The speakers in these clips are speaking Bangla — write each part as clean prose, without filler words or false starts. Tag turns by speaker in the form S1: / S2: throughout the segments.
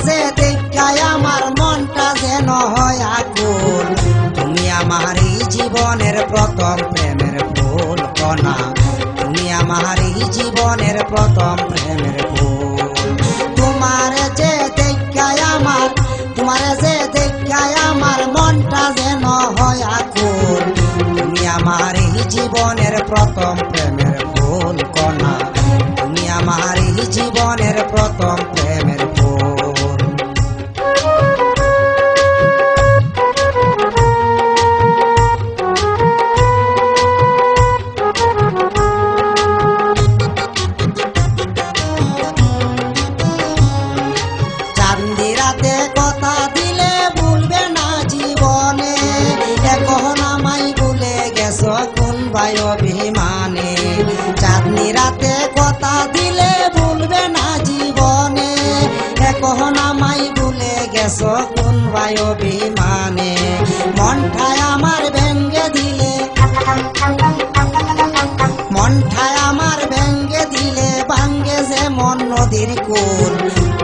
S1: যে দেখায় আমার মনটা যেন হয় আকুল। তুমি আমার এই জীবনের প্রথম প্রেমের ফুল কণা, তুমি আমার এই জীবনের প্রথম প্রেমের ফুল। তোমারে যে দেখায় আমার, তোমারে যে দেখায় আমার মনটা যেন হয় আকুল। তুমি আমার এই জীবনের প্রথম প্রেমের ফুল কণা, তুমি আমার এই জীবনের প্রথম প্রেমের ফুল। চাঁদি রাতে কথা দিলে ভুলবে না জীবনে, এখন আমায় ভুলে গেছো কোন ভাই অভিমানে। চাঁদনি রাতে কথা দিলে ভুলবে না জীবনে, এখন আমায় ভুলে গেছো কোন ভাই অভিমানে। মনটায় আমার ভেঙ্গে দিলে, মনটায় আমার ভেঙ্গে দিলে ভাঙ্গে যেমন নদীর কুল।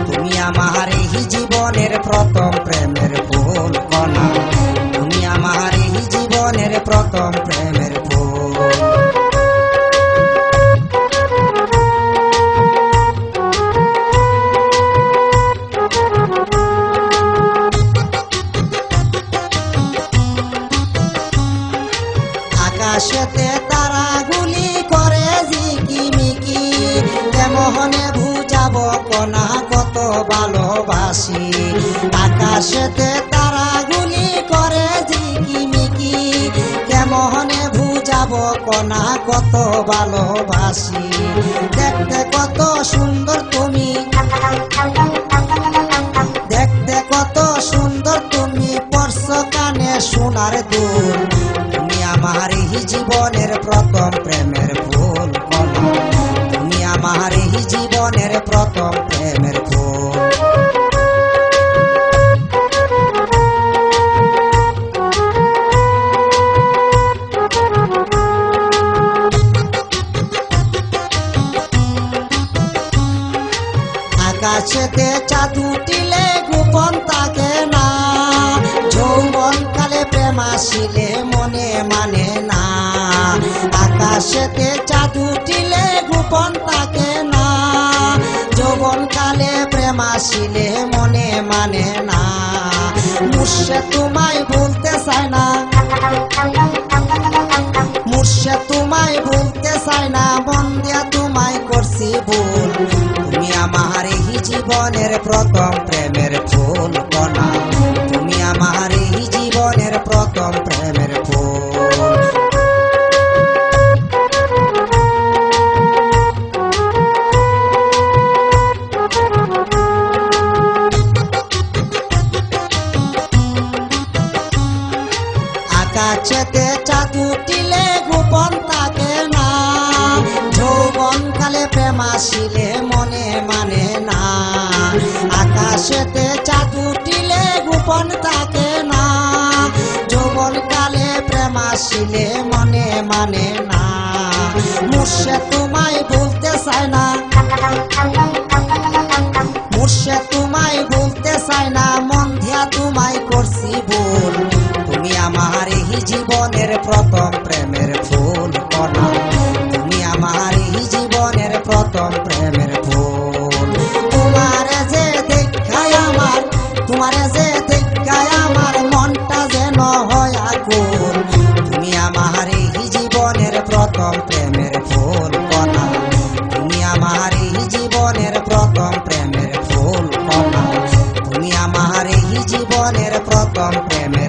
S1: তুমি আমার এই জীবনের প্রথম প্রেমের ফুল কণা, তুমি আমার এই জীবনের প্রথম প্রেমের ফুল। আকাশেতে তারাগুলি করে ঝিকিমিকি, কেমনে বুঝাবো কণা কত ভালোবাসি। আকাশেতে তারাগুলি করে ঝিকিমিকি, কেমনে বুঝাবো কণা কত ভালোবাসি। দেখতে কত সুন্দর তুমি, দেখতে কত সুন্দর তুমি, পরশ কানে সোনার দুল। তুমি আমার এই জীবনের প্রথম প্রেমের ফুল কণা, তুমি আমার এই জীবনের প্রথম প্রেমের ফুল। আকাশেতে চাঁদ উঠিলে গোপন থাকে না, যৌবন কালে প্রেম আসিলে মনে মানে না। আকাশেতে চাঁদ উঠিলে গোপন থাকে না, যৌবন কালে প্রেম আসিলে মনে মানে না। মুর্শে তোমায় ভুলতে চায় না, মুর্শে তোমায় ভুলতে চায় না, মন দিয়া তোমায় করছি ভুল। তুমি আমার এই জীবনের প্রথম প্রেমের ফুল কণা, তুমি আমার এই জীবনের প্রথম প্রেমের ফুল। আকাশেতে চাঁদ উঠিলে গোপন থাকে না, যৌবন কালে প্রেম আসিলে মনে মানে না। আকাশেতে চাঁদ উঠিলে গোপন থাকে না, যৌবন কালে প্রেম আসিলে মনে মানে না। মুর্শে তোমায় ভুলতে চায় না, মুর্শে তোমায় ভুলতে চায় না, মন দিয়া তোমায় করছি ভুল। তুমি আমার এই জীবনের প্রথম প্রেমের ফুল কণা, তুমি আমার এই জীবনের প্রথম প্রেমের ফুল। তোমারে যে দেখায় আমার, তোমারে যে দেখায় আমার মনটা যেন হয় আকুল। তুমি আমার এই জীবনের প্রথম প্রেমের ফুল কণা, তুমি আমার এই জীবনের প্রথম প্রেমের ফুল কণা, তুমি আমার এই জীবনের প্রথম প্রেমের